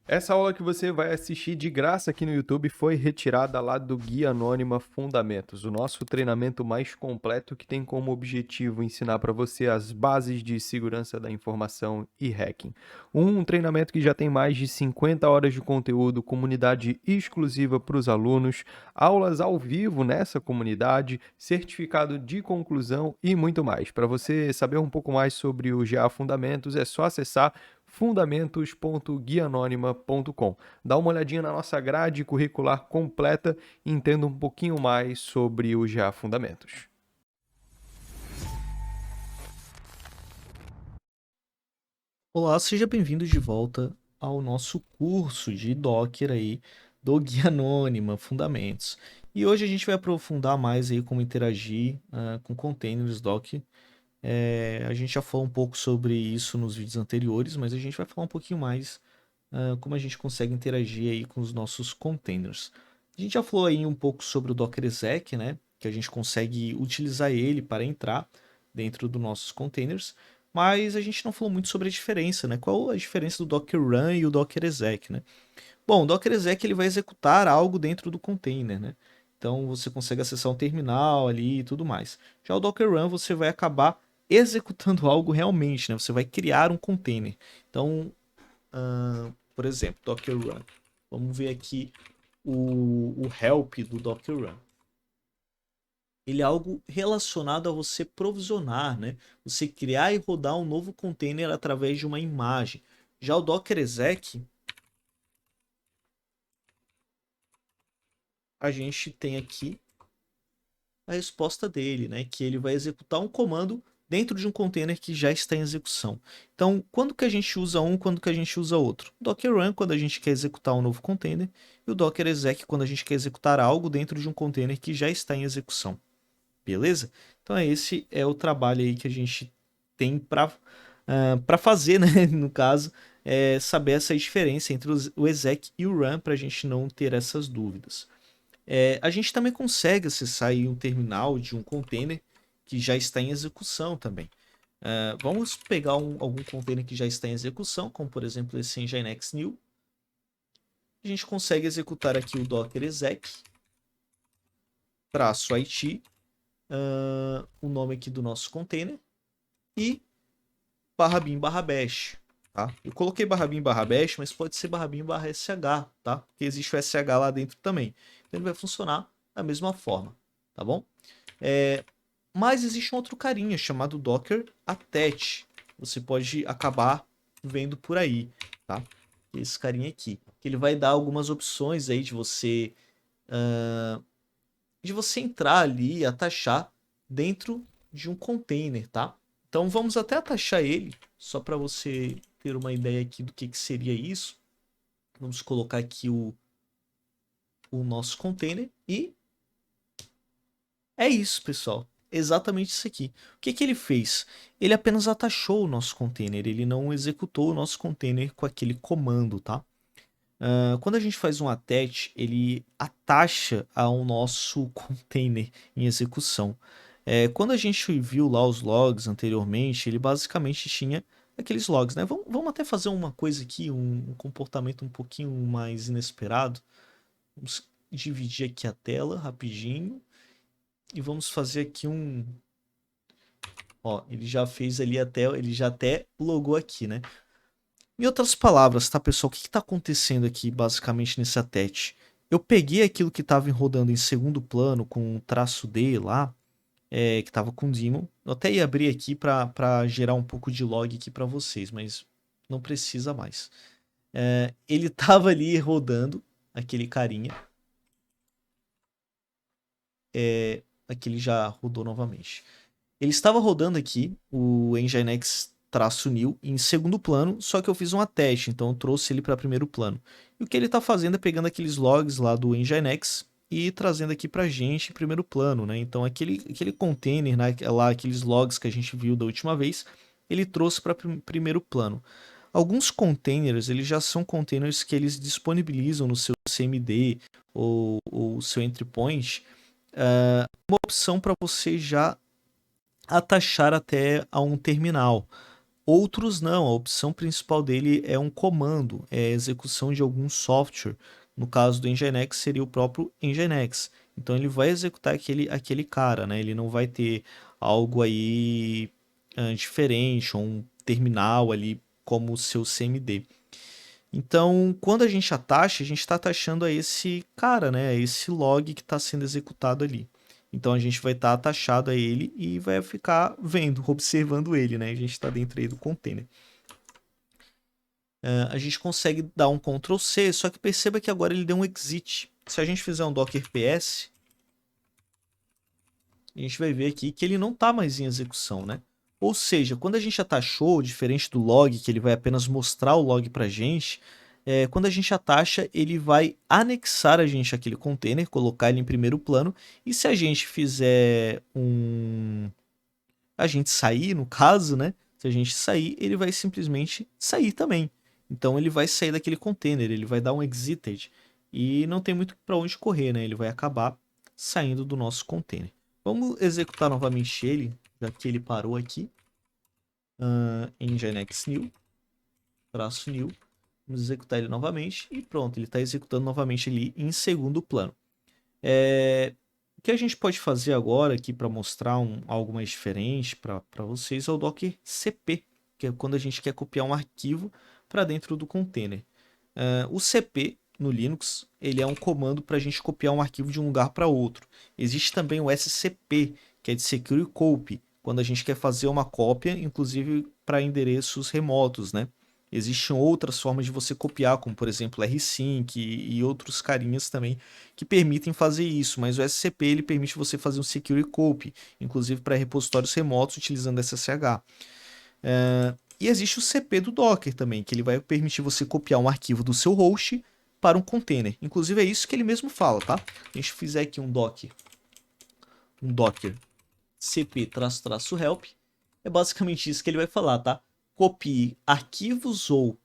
Essa aula que você vai assistir de graça aqui no YouTube foi retirada lá do Guia Anônima Fundamentos, o nosso treinamento mais completo que tem como objetivo ensinar para você as bases de segurança da informação e hacking. Um treinamento que já tem mais de 50 horas de conteúdo, comunidade exclusiva para os alunos, aulas ao vivo nessa comunidade, certificado de conclusão e muito mais. Para você saber um pouco mais sobre o GA Fundamentos, é só acessar fundamentos.guianonima.com. Dá uma olhadinha na nossa grade curricular completa e entenda um pouquinho mais sobre o GA Fundamentos. Olá, seja bem-vindo de volta ao nosso curso de Docker aí do Guia Anônima Fundamentos. E hoje a gente vai aprofundar mais aí como interagir com containers Docker. A gente já falou um pouco sobre isso nos vídeos anteriores, mas a gente vai falar um pouquinho mais como a gente consegue interagir aí com os nossos containers. A gente já falou aí um pouco sobre o Docker Exec, né? Que a gente consegue utilizar ele para entrar dentro dos nossos containers, mas a gente não falou muito sobre a diferença, né? Qual a diferença do Docker Run e o Docker Exec, né? Bom, o Docker Exec ele vai executar algo dentro do container, né? Então você consegue acessar um terminal ali e tudo mais. Já o Docker Run você vai acabar executando algo realmente, né? Você vai criar um container. Então, por exemplo, Docker Run. Vamos ver aqui o help do Docker Run. Ele é algo relacionado a você provisionar, né? Você criar e rodar um novo container através de uma imagem. Já o Docker Exec, a gente tem aqui a resposta dele, né? Que ele vai executar um comando dentro de um container que já está em execução. Então, quando que a gente usa um, quando que a gente usa outro? Docker Run quando a gente quer executar um novo container e o Docker Exec quando a gente quer executar algo dentro de um container que já está em execução. Beleza? Então, esse é o trabalho aí que a gente tem para fazer, né? No caso, saber essa diferença entre o exec e o run para a gente não ter essas dúvidas. A gente também consegue acessar aí um terminal de um container que já está em execução também. Vamos pegar algum container que já está em execução, como por exemplo esse Nginx New. A gente consegue executar aqui o docker exec -it, o nome aqui do nosso container e /bin /bash. Tá? Eu coloquei /bin /bash, mas pode ser /bin /sh, tá? Porque existe o sh lá dentro também. Então ele vai funcionar da mesma forma, tá bom? Mas existe um outro carinha chamado Docker Attach. Você pode acabar vendo por aí, tá? Esse carinha aqui. Que ele vai dar algumas opções aí de você entrar ali e atachar dentro de um container, tá? Então vamos até atachar ele, só para você ter uma ideia aqui do que seria isso. Vamos colocar aqui o nosso container e é isso, pessoal. Exatamente isso aqui. O que que ele fez? Ele apenas atachou o nosso container, ele não executou o nosso container com aquele comando, tá? Quando a gente faz um attach, ele atacha ao nosso container em execução. Quando a gente viu lá os logs anteriormente, ele basicamente tinha aqueles logs, né? Vamos até fazer uma coisa aqui, um comportamento um pouquinho mais inesperado. Vamos dividir aqui a tela rapidinho e vamos fazer aqui um. Ó, ele já fez ali ele já até logou aqui, né? Em outras palavras, tá, pessoal? O que está acontecendo aqui, basicamente, nesse attach? Eu peguei aquilo que estava rodando em segundo plano com o traço D lá, que estava com daemon. Eu até ia abrir aqui para gerar um pouco de log aqui para vocês, mas não precisa mais. Ele estava ali rodando, aquele carinha. Aqui ele já rodou novamente. Ele estava rodando aqui, o Nginx-new, em segundo plano, só que eu fiz um attach, então eu trouxe ele para primeiro plano. E o que ele está fazendo é pegando aqueles logs lá do Nginx e trazendo aqui para a gente em primeiro plano, né? Então aquele container, né, lá, aqueles logs que a gente viu da última vez, ele trouxe para primeiro plano. Alguns containers, eles já são containers que eles disponibilizam no seu CMD ou seu entry point, uma opção para você já atachar até a um terminal. Outros não, a opção principal dele é um comando, é a execução de algum software. No caso do Nginx seria o próprio Nginx. Então ele vai executar aquele cara, né? Ele não vai ter algo aí diferente, ou um terminal ali como o seu CMD. Então, quando a gente atacha, a gente está atachando a esse cara, né? A esse log que está sendo executado ali. Então a gente vai estar atachado a ele e vai ficar vendo, observando ele, né? A gente está dentro aí do container. A gente consegue dar um Ctrl C, só que perceba que agora ele deu um exit. Se a gente fizer um Docker PS, a gente vai ver aqui que ele não está mais em execução, né? Ou seja, quando a gente atachou, diferente do log, que ele vai apenas mostrar o log para a gente, quando a gente atacha, ele vai anexar a gente aquele container, colocar ele em primeiro plano, e se a gente fizer a gente sair, no caso, né? Se a gente sair, ele vai simplesmente sair também. Então ele vai sair daquele container, ele vai dar um exited e não tem muito para onde correr, né? Ele vai acabar saindo do nosso container. Vamos executar novamente ele, já que ele parou aqui. Nginx new, traço new. Vamos executar ele novamente e pronto, ele está executando novamente ali em segundo plano. O que a gente pode fazer agora aqui para mostrar algo mais diferente para vocês é o Docker CP, que é quando a gente quer copiar um arquivo para dentro do container. O CP no Linux ele é um comando para a gente copiar um arquivo de um lugar para outro. Existe também o SCP, que é de Secure Copy, quando a gente quer fazer uma cópia, inclusive para endereços remotos, né? Existem outras formas de você copiar, como por exemplo rsync e outros carinhas também que permitem fazer isso, mas o SCP ele permite você fazer um secure copy, inclusive para repositórios remotos utilizando SSH. E existe o CP do Docker também, que ele vai permitir você copiar um arquivo do seu host para um container. Inclusive é isso que ele mesmo fala, tá? A gente fizer aqui um Docker cp-help, é basicamente isso que ele vai falar, tá? Copie arquivos ou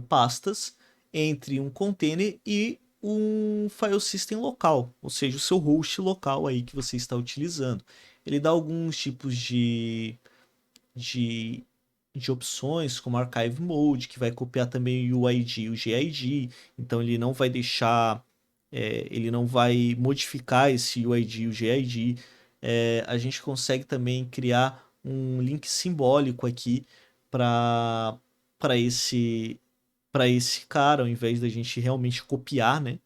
pastas entre um container e um file system local, ou seja, o seu host local aí que você está utilizando. Ele dá alguns tipos de, de opções, como Archive Mode, que vai copiar também o UID e o GID, então ele não vai deixar, ele não vai modificar esse UID e o GID. A gente consegue também criar um link simbólico aqui para esse cara, ao invés da gente realmente copiar, né?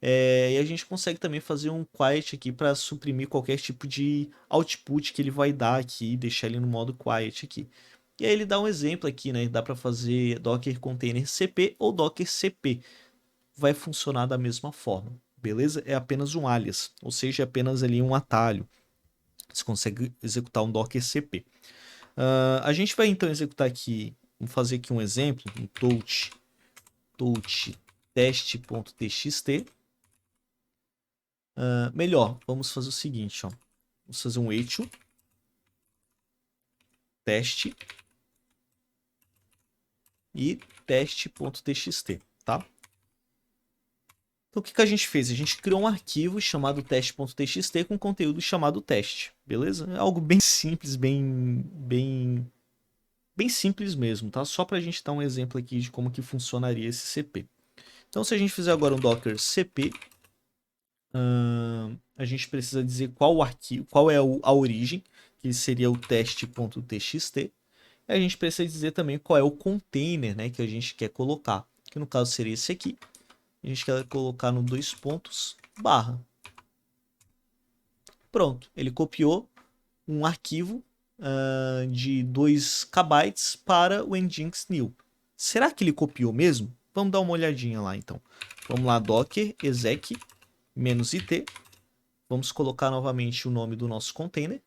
E a gente consegue também fazer um quiet aqui para suprimir qualquer tipo de output que ele vai dar aqui, deixar ele no modo quiet aqui. E aí ele dá um exemplo aqui, né? Dá para fazer Docker Container CP ou Docker CP. Vai funcionar da mesma forma, beleza? É apenas um alias, ou seja, é apenas ali um atalho. Você consegue executar um Docker CP. A gente vai então executar aqui, vamos fazer aqui um exemplo, um touch test.txt. Melhor, vamos fazer o seguinte, ó. Vamos fazer um echo teste e teste.txt, tá? Então o que a gente fez? A gente criou um arquivo chamado teste.txt com conteúdo chamado teste, beleza? É algo bem simples, bem simples mesmo, tá? Só para a gente dar um exemplo aqui de como que funcionaria esse CP. Então se a gente fizer agora um docker cp, a gente precisa dizer qual o arquivo, qual é a origem, que seria o teste.txt. E a gente precisa dizer também qual é o container, né, que a gente quer colocar, que no caso seria esse aqui. A gente quer colocar no dois pontos, barra. Pronto, ele copiou um arquivo de 2 KB para o Nginx new. Será que ele copiou mesmo? Vamos dar uma olhadinha lá então. Vamos lá, docker exec -it. Vamos colocar novamente o nome do nosso container.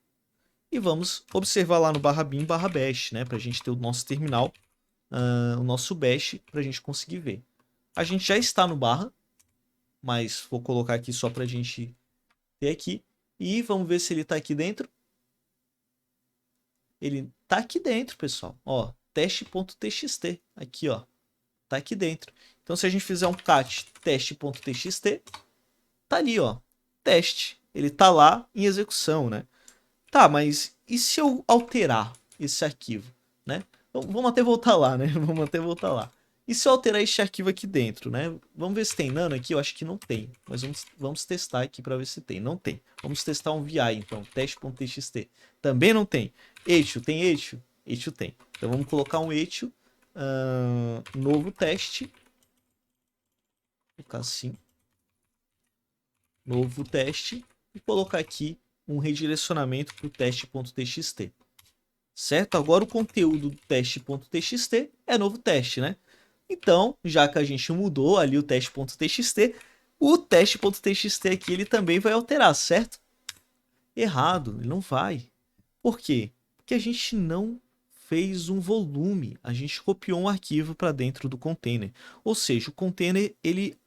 E vamos observar lá no /bin/bash, né? Para a gente ter o nosso terminal, o nosso bash, para a gente conseguir ver. A gente já está no barra, mas vou colocar aqui só para a gente ter aqui. E vamos ver se ele está aqui dentro. Ele está aqui dentro, pessoal. Ó, teste.txt. Aqui, ó. Está aqui dentro. Então, se a gente fizer um cat teste.txt, tá ali, ó. Teste. Ele está lá em execução, né? Tá, mas e se eu alterar esse arquivo, né? Vamos até voltar lá, né? Vamos até voltar lá. E se eu alterar este arquivo aqui dentro, né? Vamos ver se tem nano aqui. Eu acho que não tem. Mas vamos testar aqui para ver se tem. Não tem. Vamos testar um VI, então. Teste.txt. Também não tem. Eixo. Tem eixo? Eixo tem. Então vamos colocar um eixo. Novo teste. Vou colocar assim. Novo teste. E colocar aqui um redirecionamento para o teste.txt. Certo? Agora o conteúdo do teste.txt é novo teste, né? Então, já que a gente mudou ali o teste.txt aqui ele também vai alterar, certo? Errado, ele não vai. Por quê? Porque a gente não fez um volume, a gente copiou um arquivo para dentro do container. Ou seja, o container ele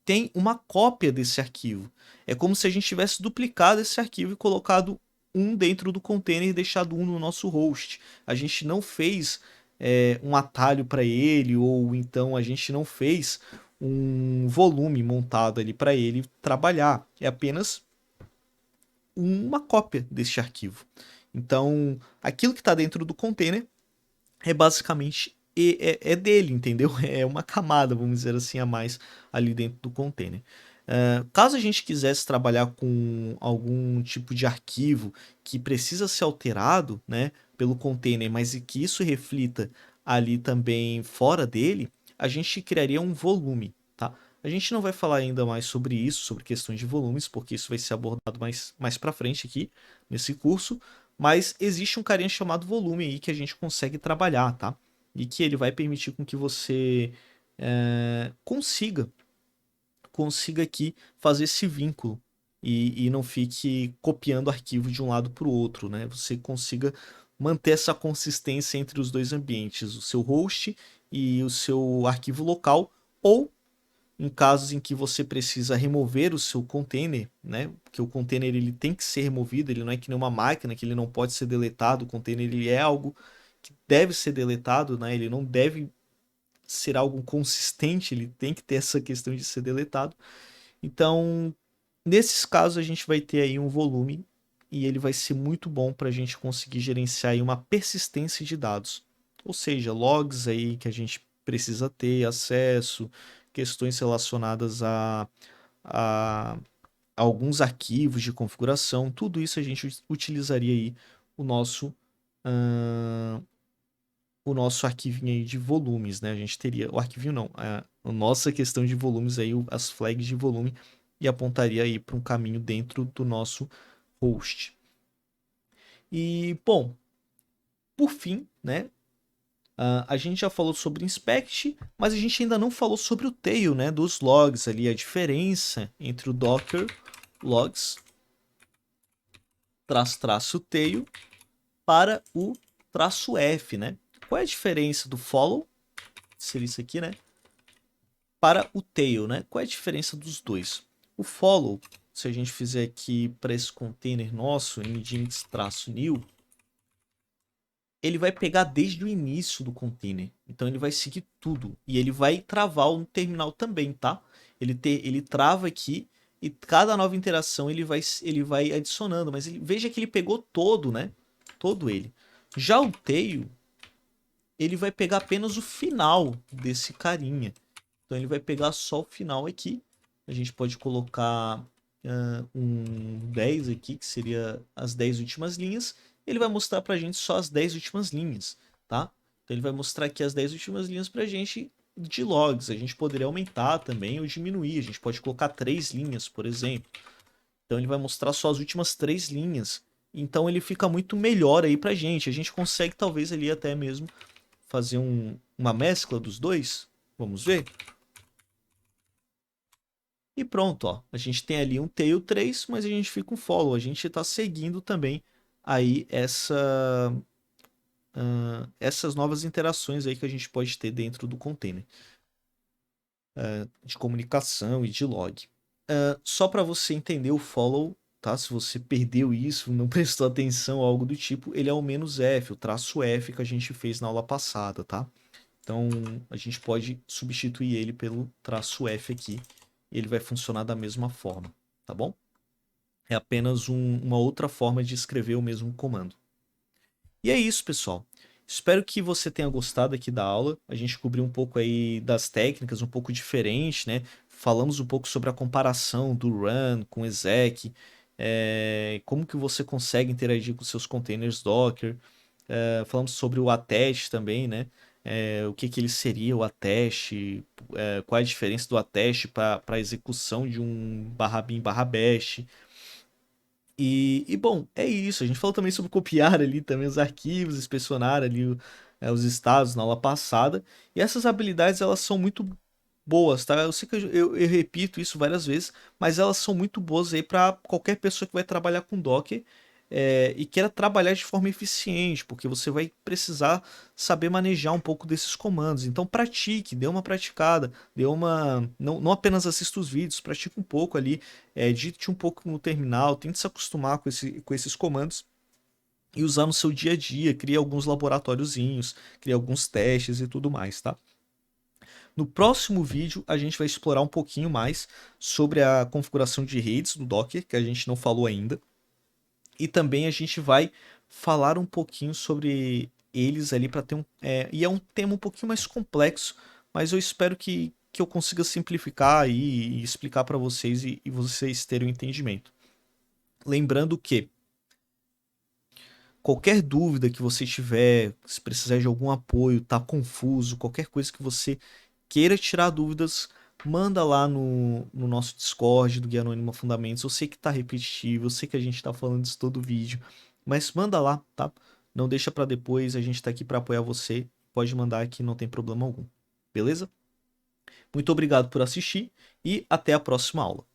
tem uma cópia desse arquivo. É como se a gente tivesse duplicado esse arquivo e colocado um dentro do container e deixado um no nosso host. A gente não fez um atalho para ele, ou então a gente não fez um volume montado ali para ele trabalhar. É apenas uma cópia desse arquivo. Então, aquilo que está dentro do container é basicamente dele, entendeu? É uma camada, vamos dizer assim, a mais ali dentro do container. Caso a gente quisesse trabalhar com algum tipo de arquivo que precisa ser alterado, né, pelo container, mas que isso reflita ali também fora dele, a gente criaria um volume, tá? A gente não vai falar ainda mais sobre isso, sobre questões de volumes, porque isso vai ser abordado mais para frente aqui nesse curso, mas existe um carinha chamado volume aí que a gente consegue trabalhar, tá? E que ele vai permitir com que você consiga aqui fazer esse vínculo e não fique copiando arquivo de um lado para o outro, né? Você consiga manter essa consistência entre os dois ambientes, o seu host e o seu arquivo local, ou em casos em que você precisa remover o seu container, né? Porque o container ele tem que ser removido, ele não é que nem uma máquina que ele não pode ser deletado, o container ele é algo que deve ser deletado, né? Ele não deve ser algo consistente, ele tem que ter essa questão de ser deletado. Então, nesses casos a gente vai ter aí um volume e ele vai ser muito bom para a gente conseguir gerenciar aí uma persistência de dados. Ou seja, logs aí que a gente precisa ter acesso, questões relacionadas a alguns arquivos de configuração, tudo isso a gente utilizaria aí o nosso o nosso arquivinho aí de volumes, né? A gente teria o arquivinho não, a nossa questão de volumes aí, as flags de volume e apontaria aí para um caminho dentro do nosso host. E bom, por fim, né? A gente já falou sobre inspect, mas a gente ainda não falou sobre o tail, né? Dos logs ali, a diferença entre o Docker logs traço tail para o traço F, né? Qual é a diferença do follow, seria isso aqui, né? Para o tail, né? Qual é a diferença dos dois? O follow, se a gente fizer aqui para esse container nosso, nginx-new, ele vai pegar desde o início do container. Então ele vai seguir tudo. E ele vai travar o terminal também, tá? Ele trava aqui e cada nova interação ele vai adicionando. Mas veja que ele pegou todo, né? Todo ele. Já o tail, ele vai pegar apenas o final desse carinha. Então ele vai pegar só o final aqui. A gente pode colocar um 10 aqui, que seria as 10 últimas linhas. Ele vai mostrar pra gente só as 10 últimas linhas, tá? Então ele vai mostrar aqui as 10 últimas linhas pra gente de logs. A gente poderia aumentar também ou diminuir. A gente pode colocar 3 linhas, por exemplo. Então ele vai mostrar só as últimas 3 linhas. Então ele fica muito melhor aí pra gente. A gente consegue talvez ali até mesmo fazer uma mescla dos dois. Vamos ver? E pronto, ó. A gente tem ali um tail 3, mas a gente fica um follow. A gente está seguindo também aí essas novas interações aí que a gente pode ter dentro do container de comunicação e de log. Só para você entender o follow, tá? Se você perdeu isso, não prestou atenção ou algo do tipo, ele é o "-f", o traço F que a gente fez na aula passada, tá? Então a gente pode substituir ele pelo traço F aqui. E ele vai funcionar da mesma forma, tá bom? É apenas uma outra forma de escrever o mesmo comando. E é isso, pessoal. Espero que você tenha gostado aqui da aula. A gente cobriu um pouco aí das técnicas, um pouco diferente, né? Falamos um pouco sobre a comparação do Run com o exec, como que você consegue interagir com seus containers Docker. Falamos sobre o attach também, né? O que que ele seria o attach, qual é a diferença do attach para a execução de um barra bin barra bash. Bom, é isso. A gente falou também sobre copiar ali também os arquivos, inspecionar ali os estados na aula passada. E essas habilidades, elas são muito boas, tá? Eu sei que eu repito isso várias vezes, mas elas são muito boas aí para qualquer pessoa que vai trabalhar com Docker e queira trabalhar de forma eficiente, porque você vai precisar saber manejar um pouco desses comandos. Então pratique, dê uma praticada, não apenas assista os vídeos, pratique um pouco ali, digite um pouco no terminal, tente se acostumar com esses comandos e usar no seu dia a dia, crie alguns laboratóriozinhos, crie alguns testes e tudo mais, tá? No próximo vídeo, a gente vai explorar um pouquinho mais sobre a configuração de redes do Docker, que a gente não falou ainda. E também a gente vai falar um pouquinho sobre eles ali para ter um. E é um tema um pouquinho mais complexo, mas eu espero que eu consiga simplificar e explicar para vocês e vocês terem um entendimento. Lembrando que qualquer dúvida que você tiver, se precisar de algum apoio, tá confuso, qualquer coisa que você queira tirar dúvidas, manda lá no nosso Discord do Guia Anônima Fundamentos. Eu sei que tá repetitivo, eu sei que a gente tá falando isso todo vídeo, mas manda lá, tá? Não deixa para depois, a gente tá aqui para apoiar você. Pode mandar aqui, não tem problema algum. Beleza? Muito obrigado por assistir e até a próxima aula.